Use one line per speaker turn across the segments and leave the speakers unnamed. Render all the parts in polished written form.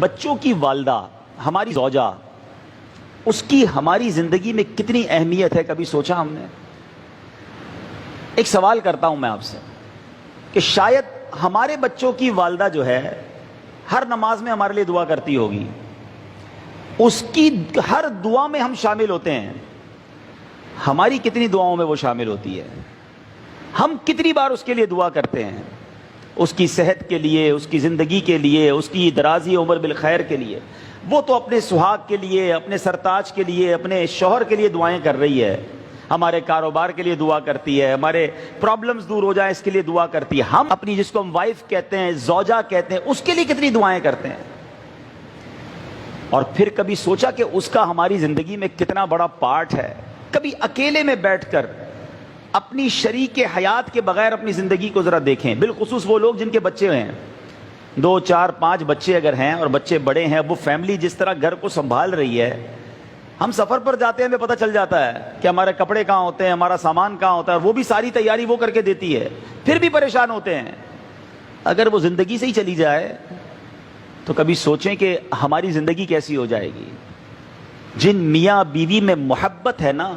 بچوں کی والدہ ہماری زوجہ، اس کی ہماری زندگی میں کتنی اہمیت ہے، کبھی سوچا ہم نے؟ ایک سوال کرتا ہوں میں آپ سے کہ شاید ہمارے بچوں کی والدہ جو ہے ہر نماز میں ہمارے لیے دعا کرتی ہوگی، اس کی ہر دعا میں ہم شامل ہوتے ہیں، ہماری کتنی دعاؤں میں وہ شامل ہوتی ہے؟ ہم کتنی بار اس کے لیے دعا کرتے ہیں، اس کی صحت کے لیے، اس کی زندگی کے لیے، اس کی درازی عمر بالخیر کے لیے؟ وہ تو اپنے سہاگ کے لیے، اپنے سرتاج کے لیے، اپنے شوہر کے لیے دعائیں کر رہی ہے، ہمارے کاروبار کے لیے دعا کرتی ہے، ہمارے پرابلمز دور ہو جائیں اس کے لیے دعا کرتی ہے۔ ہم اپنی، جس کو ہم وائف کہتے ہیں، زوجہ کہتے ہیں، اس کے لیے کتنی دعائیں کرتے ہیں؟ اور پھر کبھی سوچا کہ اس کا ہماری زندگی میں کتنا بڑا پارٹ ہے؟ کبھی اکیلے میں بیٹھ کر اپنی شریک حیات کے بغیر اپنی زندگی کو ذرا دیکھیں، بالخصوص وہ لوگ جن کے بچے ہیں، 2 4 5 بچے اگر ہیں اور بچے بڑے ہیں، وہ فیملی جس طرح گھر کو سنبھال رہی ہے۔ ہم سفر پر جاتے ہیں، ہمیں پتہ چل جاتا ہے کہ ہمارے کپڑے کہاں ہوتے ہیں، ہمارا سامان کہاں ہوتا ہے، وہ بھی ساری تیاری وہ کر کے دیتی ہے، پھر بھی پریشان ہوتے ہیں۔ اگر وہ زندگی سے ہی چلی جائے تو کبھی سوچیں کہ ہماری زندگی کیسی ہو جائے گی؟ جن میاں بیوی میں محبت ہے نا،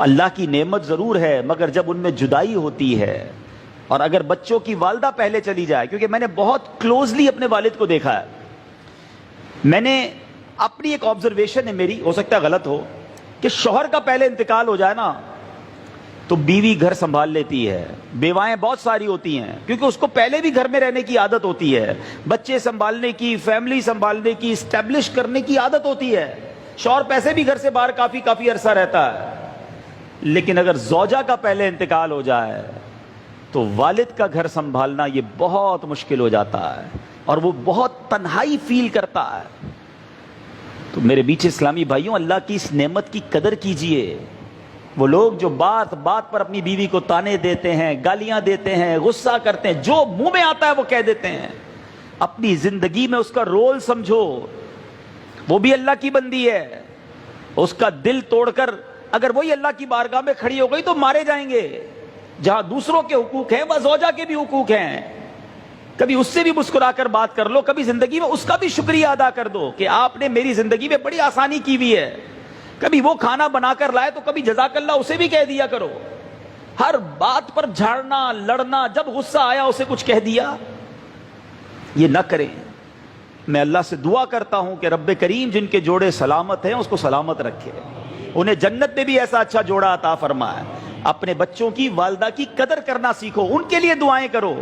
اللہ کی نعمت ضرور ہے، مگر جب ان میں جدائی ہوتی ہے، اور اگر بچوں کی والدہ پہلے چلی جائے، کیونکہ میں نے بہت کلوزلی اپنے والد کو دیکھا ہے، میں نے اپنی ایک آبزرویشن ہے میری، ہو سکتا ہے غلط ہو، کہ شوہر کا پہلے انتقال ہو جائے نا تو بیوی گھر سنبھال لیتی ہے، بیوائیں بہت ساری ہوتی ہیں، کیونکہ اس کو پہلے بھی گھر میں رہنے کی عادت ہوتی ہے، بچے سنبھالنے کی، فیملی سنبھالنے کی، اسٹیبلش کرنے کی عادت ہوتی ہے۔ شوہر پیسے بھی گھر سے باہر کافی عرصہ رہتا ہے، لیکن اگر زوجہ کا پہلے انتقال ہو جائے تو والد کا گھر سنبھالنا یہ بہت مشکل ہو جاتا ہے، اور وہ بہت تنہائی فیل کرتا ہے۔ تو میرے بیچ اسلامی بھائیوں، اللہ کی اس نعمت کی قدر کیجئے۔ وہ لوگ جو بات بات پر اپنی بیوی کو تانے دیتے ہیں، گالیاں دیتے ہیں، غصہ کرتے ہیں، جو منہ میں آتا ہے وہ کہہ دیتے ہیں، اپنی زندگی میں اس کا رول سمجھو، وہ بھی اللہ کی بندی ہے، اس کا دل توڑ کر اگر وہی اللہ کی بارگاہ میں کھڑی ہو گئی تو مارے جائیں گے۔ جہاں دوسروں کے حقوق ہیں وہاں زوجہ کے بھی حقوق ہیں، کبھی اس سے بھی مسکرا کر بات کر لو، کبھی زندگی میں اس کا بھی شکریہ ادا کر دو کہ آپ نے میری زندگی میں بڑی آسانی کی ہوئی ہے۔ کبھی وہ کھانا بنا کر لائے تو کبھی جزاک اللہ اسے بھی کہہ دیا کرو۔ ہر بات پر جھاڑنا، لڑنا، جب غصہ آیا اسے کچھ کہہ دیا، یہ نہ کریں۔ میں اللہ سے دعا کرتا ہوں کہ رب کریم جن کے جوڑے سلامت ہیں اس کو سلامت رکھے، انہیں جنت میں بھی ایسا اچھا جوڑا عطا فرمائے۔ اپنے بچوں کی، والدہ کی قدر کرنا سیکھو، ان کے لیے دعائیں کرو۔